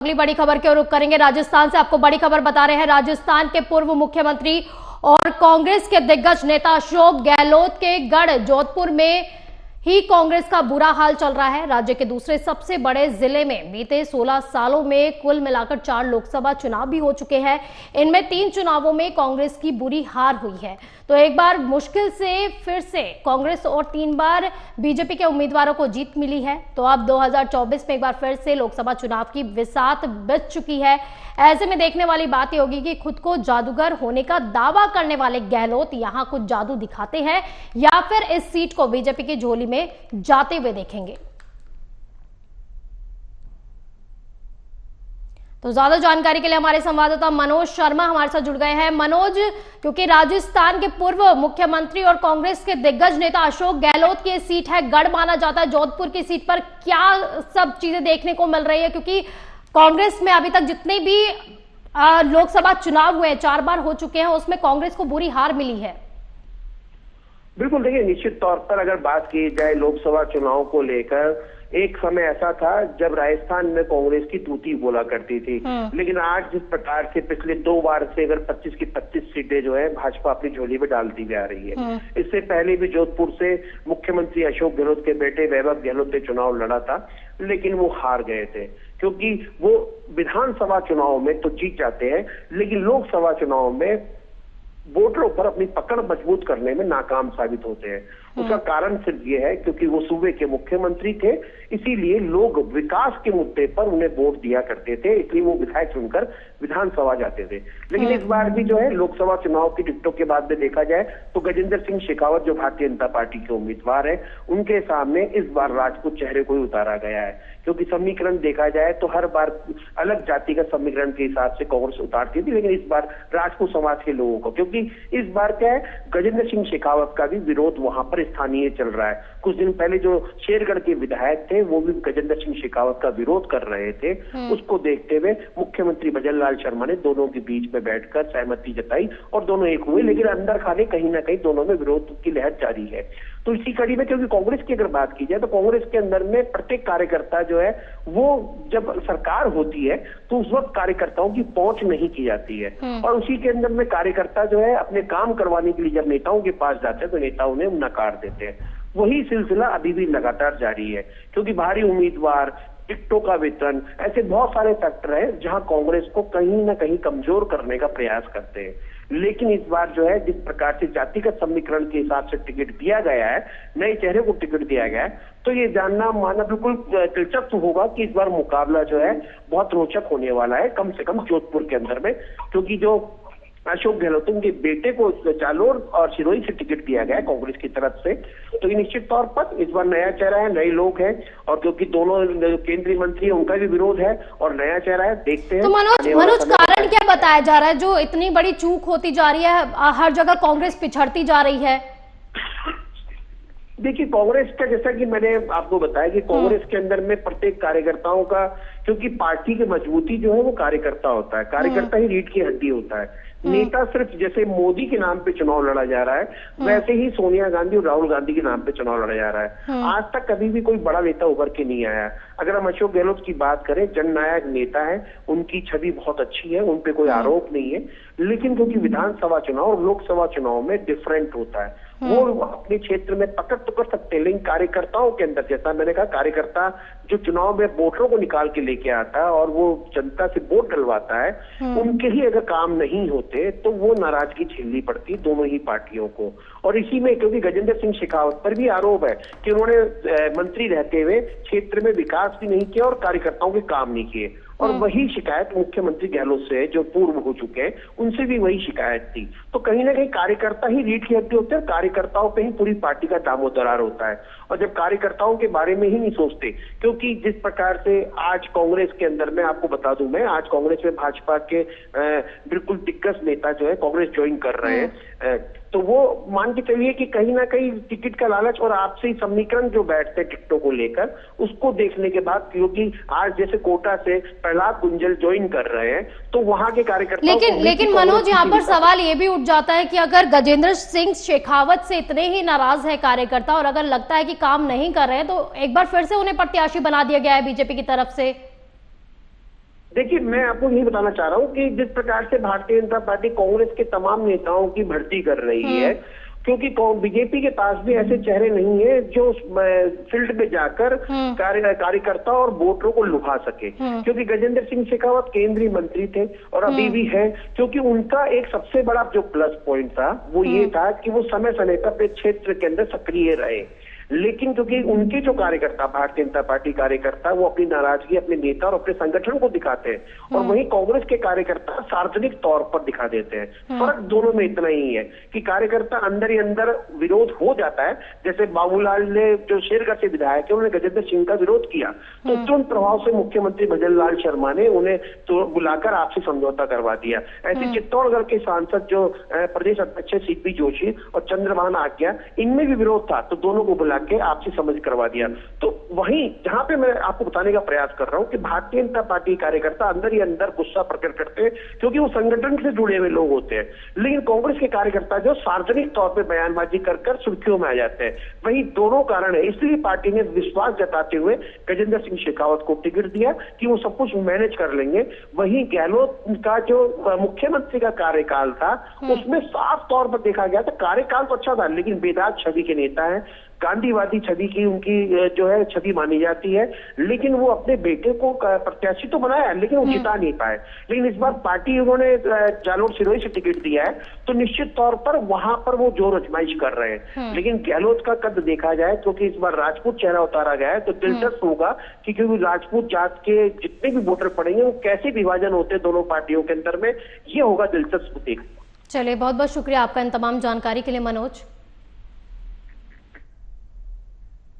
अगली बड़ी खबर के रुख करेंगे राजस्थान से। आपको बड़ी खबर बता रहे हैं, राजस्थान के पूर्व मुख्यमंत्री और कांग्रेस के दिग्गज नेता अशोक गहलोत के गढ़ जोधपुर में ही कांग्रेस का बुरा हाल चल रहा है। राज्य के दूसरे सबसे बड़े जिले में बीते 16 सालों में कुल मिलाकर 4 लोकसभा चुनाव भी हो चुके हैं। इनमें 3 चुनावों में कांग्रेस की बुरी हार हुई है। तो एक बार मुश्किल से फिर से कांग्रेस और 3 बार बीजेपी के उम्मीदवारों को जीत मिली है। तो अब 2024 में एक बार फिर से लोकसभा चुनाव की बिसात बज चुकी है। ऐसे में देखने वाली बात यह होगी कि खुद को जादूगर होने का दावा करने वाले गहलोत यहां कुछ जादू दिखाते हैं या फिर इस सीट को बीजेपी की झोली में जाते हुए देखेंगे। तो ज्यादा जानकारी के लिए हमारे संवाददाता मनोज शर्मा हमारे साथ जुड़ गए हैं। मनोज, क्योंकि राजस्थान के पूर्व मुख्यमंत्री और कांग्रेस के दिग्गज नेता अशोक गहलोत की सीट है, गढ़ माना जाता है, जोधपुर की सीट पर क्या सब चीजें देखने को मिल रही है? क्योंकि कांग्रेस में अभी तक जितने भी लोकसभा चुनाव हुए 4 बार हो चुके हैं, उसमें कांग्रेस को बुरी हार मिली है। बिल्कुल, देखिए निश्चित तौर पर अगर बात की जाए लोकसभा चुनाव को लेकर, एक समय ऐसा था जब राजस्थान में कांग्रेस की तूती बोला करती थी। लेकिन आज जिस प्रकार से पिछले 2 बार से अगर 25 की 25 सीटें जो है भाजपा अपनी झोली में डालती जा रही है। इससे पहले भी जोधपुर से मुख्यमंत्री अशोक गहलोत के बेटे वैभव गहलोत ने चुनाव लड़ा था, लेकिन वो हार गए थे क्योंकि वो विधानसभा चुनाव में तो जीत जाते हैं, लेकिन लोकसभा चुनाव में वोटरों पर अपनी पकड़ मजबूत करने में नाकाम साबित होते हैं। उसका कारण सिर्फ ये है क्योंकि वो सूबे के मुख्यमंत्री थे, इसीलिए लोग विकास के मुद्दे पर उन्हें वोट दिया करते थे, इसलिए वो विधायक चुनकर विधानसभा जाते थे। लेकिन इस बार भी जो है लोकसभा चुनाव की टिकटों के बाद में देखा जाए तो गजेंद्र सिंह शेखावत जो भारतीय जनता पार्टी के उम्मीदवार है, उनके सामने इस बार राजपूत चेहरे को ही उतारा गया है। क्योंकि समीकरण देखा जाए तो हर बार अलग जाति का समीकरण के हिसाब से कांग्रेस उतारती थी, लेकिन इस बार राजपूत समाज के लोगों को, क्योंकि इस बार क्या है गजेंद्र सिंह शेखावत का भी विरोध वहां पर स्थानीय चल रहा है। कुछ दिन पहले जो शेरगढ़ के विधायक थे वो भी गजेंद्र सिंह शेखावत का विरोध कर रहे थे। उसको देखते हुए मुख्यमंत्री भजन लाल शर्मा ने दोनों के बीच में बैठकर सहमति जताई और दोनों एक हुए, लेकिन अंदर खाने कहीं ना कहीं दोनों में विरोध की लहर जारी है। तो इसी कड़ी में क्योंकि कांग्रेस की अगर बात की जाए तो कांग्रेस के अंदर में प्रत्येक कार्यकर्ता जो है वो जब सरकार होती है तो उस वक्त कार्यकर्ताओं की पहुंच नहीं की जाती है, और उसी के अंदर में कार्यकर्ता जो है अपने काम करवाने के लिए जब नेताओं के पास जाते हैं तो नेता उन्हें नकार देते हैं। वही सिलसिला अभी भी लगातार जारी है क्योंकि भारी उम्मीदवार, टिकटों का वितरण, ऐसे बहुत सारे फैक्टर हैं जहां कांग्रेस को कहीं ना कहीं कमजोर करने का प्रयास करते हैं। लेकिन इस बार जो है जिस प्रकार से जातिगत समीकरण के हिसाब से टिकट दिया गया है, नए चेहरे को टिकट दिया गया है, तो ये जानना मानना बिल्कुल दिलचस्प होगा कि इस बार मुकाबला जो है बहुत रोचक होने वाला है, कम से कम जोधपुर के अंदर में, क्योंकि जो अशोक गहलोत उनके बेटे को जालोर और सिरोही से टिकट दिया गया है कांग्रेस की तरफ से। तो ये निश्चित तौर पर इस बार नया चेहरा है, नए लोग हैं, और क्योंकि दोनों केंद्रीय मंत्री हैं उनका भी विरोध है और नया चेहरा है, देखते हैं। तो मनोज कारण क्या बताया जा रहा है जो इतनी बड़ी चूक होती जा रही है, हर जगह कांग्रेस पिछड़ती जा रही है? देखिए कांग्रेस का, जैसा कि मैंने आपको बताया कि कांग्रेस के अंदर में प्रत्येक कार्यकर्ताओं का, क्योंकि पार्टी की मजबूती जो है वो कार्यकर्ता होता है, कार्यकर्ता ही रीढ़ की हड्डी होता है। नेता सिर्फ जैसे मोदी के नाम पे चुनाव लड़ा जा रहा है, वैसे ही सोनिया गांधी और राहुल गांधी के नाम पे चुनाव लड़ा जा रहा है। आज तक कभी भी कोई बड़ा नेता उभर के नहीं आया। अगर हम अशोक गहलोत की बात करें, जननायक नेता है, उनकी छवि बहुत अच्छी है, उन पे कोई आरोप नहीं है, लेकिन क्योंकि विधानसभा चुनाव और लोकसभा चुनाव में डिफरेंट होता है, वो अपने क्षेत्र में पकड़ तो कर सकते हैं, लेकिन कार्यकर्ताओं के अंदर, जैसा मैंने कहा, कार्यकर्ता जो चुनाव में वोटरों को निकाल के लेके आता है और वो जनता से वोट डलवाता है, उनके ही अगर काम नहीं होते तो वो नाराजगी झेलनी पड़ती दोनों ही पार्टियों को। और इसी में क्योंकि गजेंद्र सिंह शेखावत पर भी आरोप है कि उन्होंने मंत्री रहते हुए क्षेत्र में विकास भी नहीं किया और कार्यकर्ताओं के काम नहीं किए, और वही शिकायत मुख्यमंत्री गहलोत से जो पूर्व हो चुके हैं उनसे भी वही शिकायत थी। तो कहीं ना कहीं कार्यकर्ता ही रीढ़ की हड्डी होते हैं, कार्यकर्ताओं पे ही पूरी पार्टी का दामोदरार होता है। और जब कार्यकर्ताओं के बारे में ही नहीं सोचते, क्योंकि जिस प्रकार से आज कांग्रेस के अंदर में आपको बता दूं, मैं आज कांग्रेस में भाजपा के बिल्कुल दिग्गज नेता जो है कांग्रेस ज्वाइन कर रहे हैं, तो वो मान के चलिए कि कहीं ना कहीं टिकट का लालच और आपसी समीकरण जो बैठते हैं टिकटों को लेकर, उसको देखने के बाद, क्योंकि आज जैसे कोटा से प्रहलाद गुंजल ज्वाइन कर रहे हैं तो वहां के कार्यकर्ता, लेकिन मनोज यहाँ पर सवाल ये भी उठ जाता है कि अगर गजेंद्र सिंह शेखावत से इतने ही नाराज है कार्यकर्ता और अगर लगता है कि काम नहीं कर रहे हैं, तो एक बार फिर से उन्हें प्रत्याशी बना दिया गया है बीजेपी की तरफ से। देखिए, मैं आपको यही बताना चाह रहा हूँ कि जिस प्रकार से भारतीय जनता पार्टी कांग्रेस के तमाम नेताओं की भर्ती कर रही है, क्योंकि बीजेपी के पास भी ऐसे चेहरे नहीं है जो फील्ड में जाकर कार्यकर्ता और वोटरों को लुभा सके, क्योंकि गजेंद्र सिंह शेखावत केंद्रीय मंत्री थे और अभी भी है, क्योंकि उनका एक सबसे बड़ा जो प्लस पॉइंट था वो ये था कि वो समय समय पर अपने क्षेत्र के अंदर सक्रिय रहे। लेकिन क्योंकि उनके जो कार्यकर्ता, भारतीय जनता पार्टी कार्यकर्ता, वो अपनी नाराजगी अपने नेता और अपने संगठन को दिखाते हैं, और वहीं कांग्रेस के कार्यकर्ता सार्वजनिक तौर पर दिखा देते हैं। फर्क दोनों में इतना ही है कि कार्यकर्ता अंदर ही अंदर विरोध हो जाता है। जैसे बाबूलाल ने जो शेरगढ़ से विधायक है, उन्होंने गजेंद्र सिंह का विरोध किया, तो तुरंत प्रभाव से मुख्यमंत्री भजन लाल शर्मा ने उन्हें तो बुलाकर आपसी समझौता करवा दिया। ऐसे चित्तौड़गढ़ के सांसद जो प्रदेश अध्यक्ष सीपी जोशी और चंद्रभान आज्ञा, इनमें भी विरोध था, तो दोनों को बुला के आपसे समझ करवा दिया। तो वहीं जहां पे मैं आपको बताने का प्रयास कर रहा हूं कि भारतीय जनता पार्टी कार्यकर्ता अंदर ही अंदर गुस्सा प्रकट करते हैं, क्योंकि वो संगठन से जुड़े हुए लोग होते हैं। लेकिन कांग्रेस के कार्यकर्ता जो सार्वजनिक तौर पे बयानबाजी कर सुर्खियों में आ जाते हैं। वही दोनों कारण है, इसलिए पार्टी ने विश्वास जताते हुए गजेंद्र सिंह शेखावत को टिकट दिया कि वो सब कुछ मैनेज कर लेंगे। वहीं गहलोत का जो मुख्यमंत्री का कार्यकाल था, उसमें साफ तौर पर देखा गया था, कार्यकाल तो अच्छा था लेकिन बेदाग छवि के नेता है, गांधीवादी छवि की उनकी जो है छवि मानी जाती है। लेकिन वो अपने बेटे को प्रत्याशी तो बनाया, लेकिन वो जिता नहीं पाए। लेकिन इस बार पार्टी उन्होंने जालोर सिरोही से टिकट दिया है, तो निश्चित तौर पर वहां पर वो जोर आजमाइश कर रहे हैं। लेकिन गहलोत का कद देखा जाए, क्योंकि इस बार राजपूत चेहरा उतारा गया है, तो दिलचस्प होगा कि क्योंकि राजपूत जात के जितने भी वोटर पड़ेंगे वो कैसे विभाजन होते हैं दोनों पार्टियों के अंदर में, ये होगा दिलचस्प देखना। चलिए, बहुत बहुत शुक्रिया आपका इन तमाम जानकारी के लिए मनोज।